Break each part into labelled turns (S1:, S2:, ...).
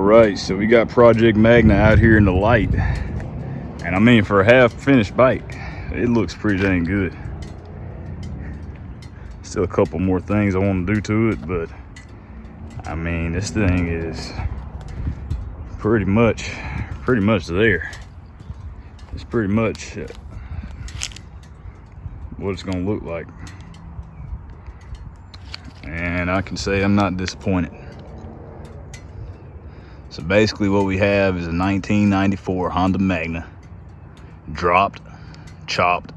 S1: Alright, so we got Project Magna out here in the light. And I mean, for a half-finished bike, it looks pretty dang good. Still a couple more things I want to do to it, but I mean, this thing is pretty much there. It's pretty much what it's gonna look like. And I can say I'm not disappointed. So basically what we have is a 1994 Honda Magna, dropped, chopped,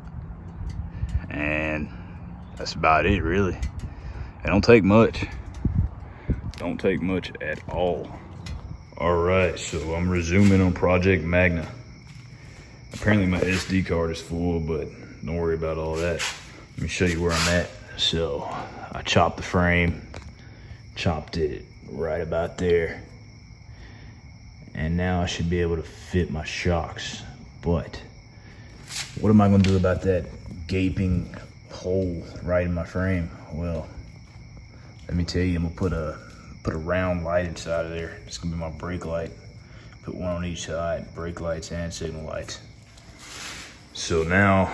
S1: and that's about it really. It don't take much. Don't take much at all. Alright, so I'm resuming on Project Magna. Apparently my SD card is full, but don't worry about all that. Let me show you where I'm at. So I chopped the frame, chopped it right about there. And now I should be able to fit my shocks. But what am I gonna do about that gaping hole right in my frame? Well, let me tell you, I'm gonna put a round light inside of there. It's gonna be my brake light. Put one on each side, brake lights and signal lights. So now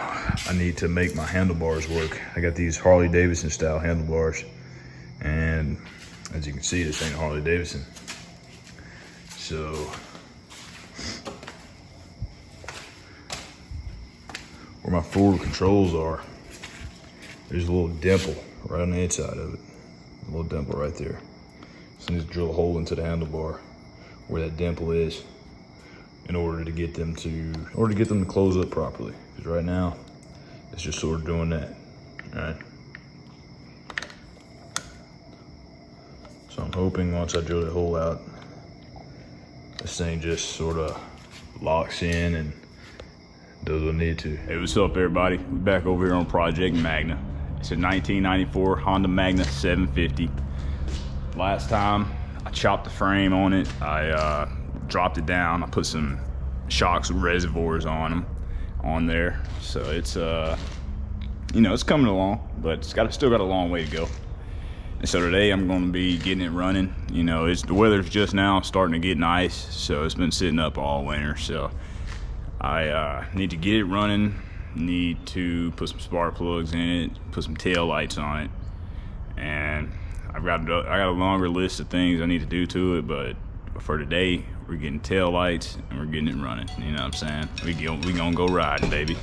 S1: I need to make my handlebars work. I got these Harley Davidson style handlebars. And as you can see, this ain't Harley Davidson. So where my forward controls are, there's a little dimple right on the inside of it. A little dimple right there. So I need to drill a hole into the handlebar where that dimple is in order to get them to close up properly. Because right now it's just sort of doing that. Alright. So I'm hoping once I drill that hole out, this thing just sort of locks in and does what it need to. Hey, what's up everybody? We're back over here on Project Magna. It's a 1994 Honda Magna 750. Last time I chopped the frame on it. I dropped it down. I put some shocks with reservoirs on there. So it's you know, it's coming along, but it's still got a long way to go. And so today I'm going to be getting it running. You know, the weather's just now starting to get nice, so it's been sitting up all winter. So I need to get it running. Need to put some spark plugs in it, put some tail lights on it, and I got a longer list of things I need to do to it. But for today, we're getting tail lights and we're getting it running. You know what I'm saying? We gonna go riding, baby.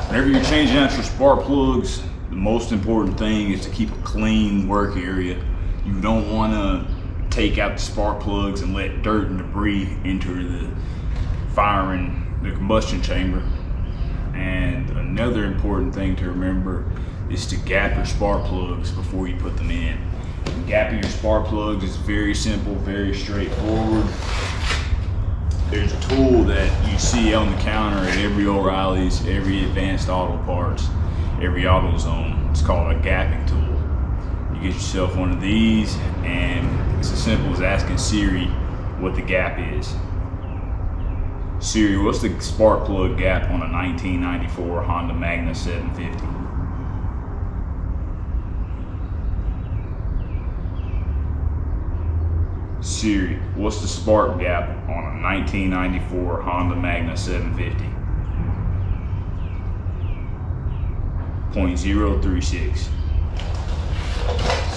S1: Whenever you're changing out your spark plugs, the most important thing is to keep a clean work area. You don't want to take out the spark plugs and let dirt and debris enter the combustion chamber. And another important thing to remember is to gap your spark plugs before you put them in. Gapping your spark plugs is very simple, very straightforward. There's a tool that you see on the counter at every O'Reilly's, every Advanced Auto Parts, every AutoZone. It's called a gapping tool. You get yourself one of these, and it's as simple as asking Siri what the gap is. Siri, what's the spark plug gap on a 1994 Honda Magna 750? Siri, what's the spark gap on a 1994 Honda Magna 750? 0.036.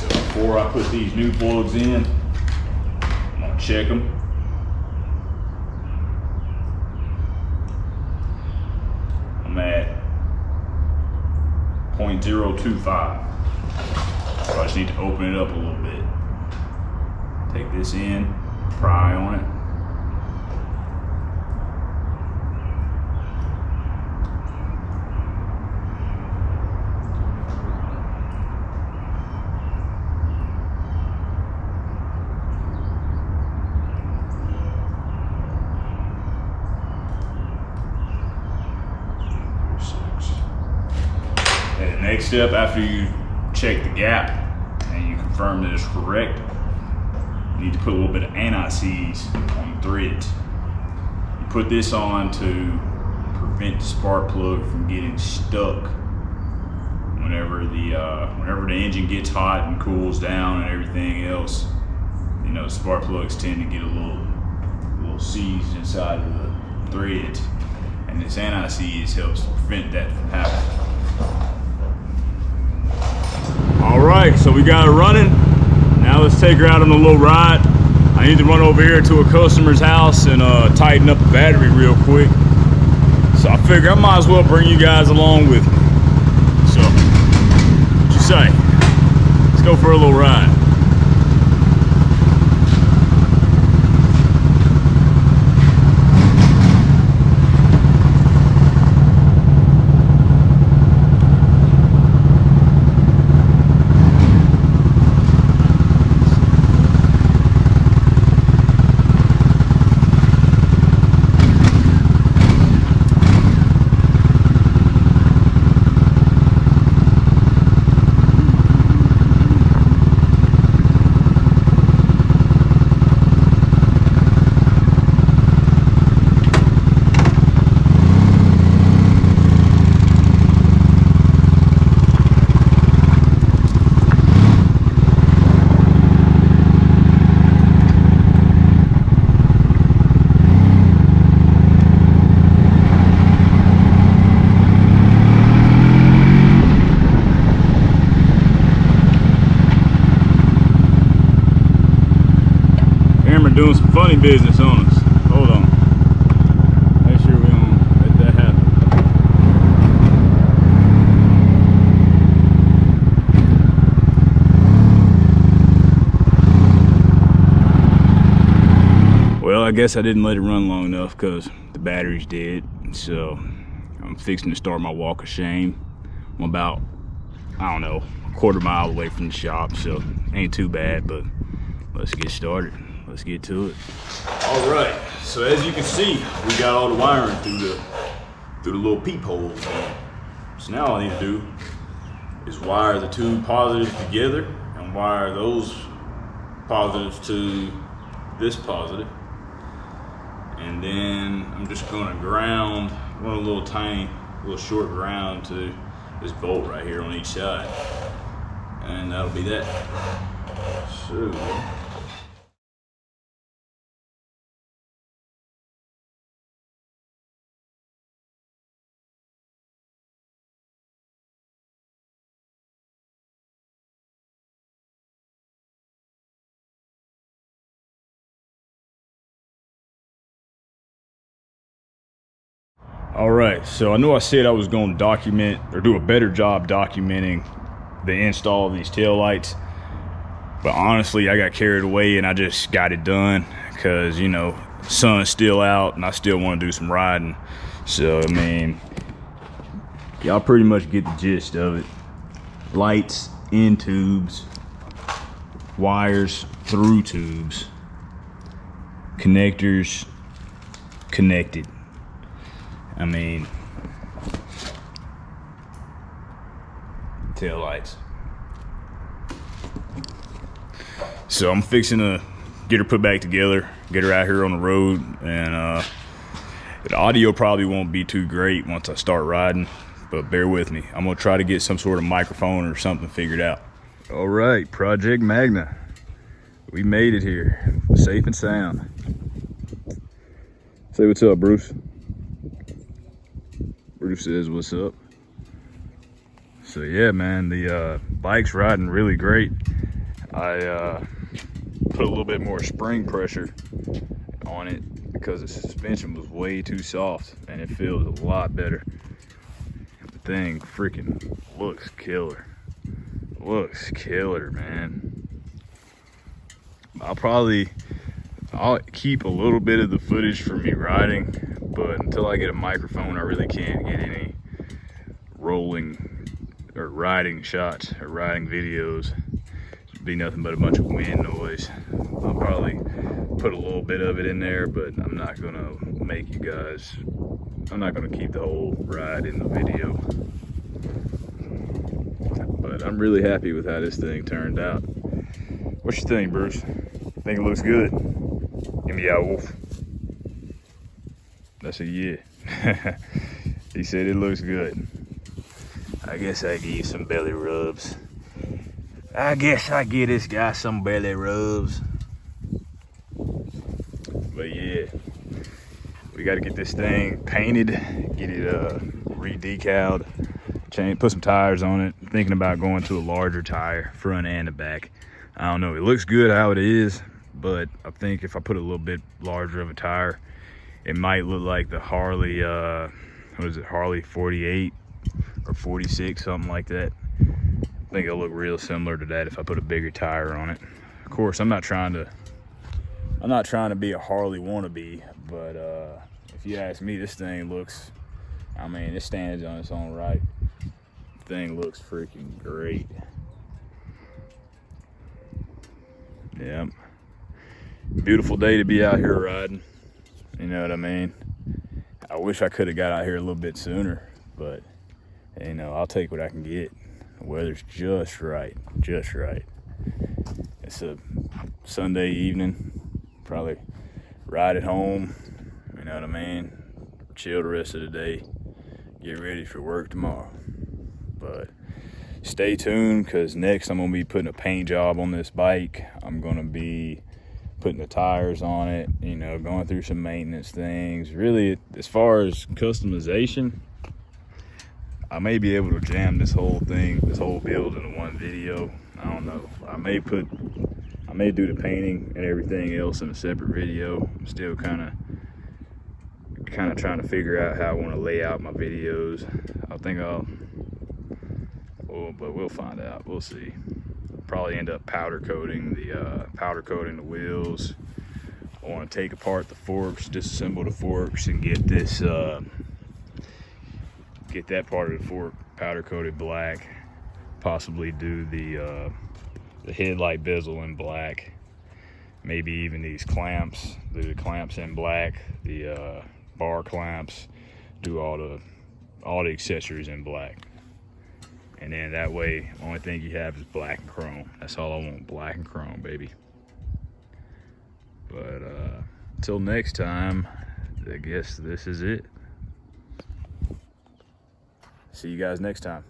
S1: So before I put these new plugs in, I'm gonna check them. I'm at 0.025. So I just need to open it up a little bit. Take this in, pry on it. And the next step, after you check the gap and you confirm that it's correct, you need to put a little bit of anti-seize on the threads. You put this on to prevent the spark plug from getting stuck whenever the engine gets hot and cools down and everything else. You know, spark plugs tend to get a little seized inside of the threads, and this anti-seize helps prevent that from happening. All right, so we got it running. Now let's take her out on a little ride. I need to run over here to a customer's house and tighten up the battery real quick. So I figure I might as well bring you guys along with me. So, what you say? Let's go for a little ride. Doing some funny business on us. Hold on. Make sure we don't let that happen. Well, I guess I didn't let it run long enough because the battery's dead. So I'm fixing to start my walk of shame. I'm about, I don't know, a quarter mile away from the shop, so ain't too bad, but let's get started. Let's get to it. All right, so as you can see, we got all the wiring through the little peepholes. So now all I need to do is wire the two positives together and wire those positives to this positive. And then I'm just gonna run a little short ground to this bolt right here on each side. And that'll be that. So, all right, so I know I said I was going to document or do a better job documenting the install of these taillights, but honestly I got carried away and I just got it done because, you know, the sun's still out and I still want to do some riding. So I mean, y'all pretty much get the gist of it. Lights in tubes, wires through tubes, connectors connected. I mean, tail lights. So I'm fixing to get her put back together, get her out here on the road, and the audio probably won't be too great once I start riding, but bear with me. I'm gonna try to get some sort of microphone or something figured out. All right, Project Magna. We made it here, safe and sound. Say what's up, Bruce. Bruce says what's up. So yeah, man, the bike's riding really great. I put a little bit more spring pressure on it because the suspension was way too soft, and it feels a lot better. The thing freaking looks killer. Looks killer, man. I'll keep a little bit of the footage for me riding, but until I get a microphone, I really can't get any rolling or riding shots or riding videos. It'd be nothing but a bunch of wind noise. I'll probably put a little bit of it in there, but I'm not gonna keep the whole ride in the video. But I'm really happy with how this thing turned out. What you think, Bruce? Think it looks good? Give me a wolf. That's a yeah. He said it looks good. I guess I give you some belly rubs. I guess I give this guy some belly rubs. But yeah, we got to get this thing painted, get it re-decaled, put some tires on it. Thinking about going to a larger tire, front and the back. I don't know, it looks good how it is, but I think if I put a little bit larger of a tire, it might look like the Harley, what is it, Harley 48 or 46, something like that. I think it'll look real similar to that if I put a bigger tire on it. Of course, I'm not trying to be a Harley wannabe, but if you ask me, this thing looks, I mean, it stands on its own right. The thing looks freaking great. Yeah, beautiful day to be out here riding. You know what I mean? I wish I could have got out here a little bit sooner, but you know, I'll take what I can get. The weather's just right, just right. It's a Sunday evening, probably ride at home, you know what I mean? Chill the rest of the day, get ready for work tomorrow. But stay tuned, because next I'm gonna be putting a paint job on this bike. I'm gonna be putting the tires on it, you know, going through some maintenance things. Really, as far as customization, I may be able to jam this whole build into one video. I don't know. I may do the painting and everything else in a separate video. I'm still kind of trying to figure out how I want to lay out my videos. But we'll find out. We'll see. Probably end up powder coating the wheels. I want to take apart the forks, disassemble the forks, and get that part of the fork powder coated black. Possibly do the headlight bezel in black. Maybe even these clamps. Do the clamps in black. The bar clamps. Do all the accessories in black. And then that way, the only thing you have is black and chrome. That's all I want, black and chrome, baby. But until next time, I guess this is it. See you guys next time.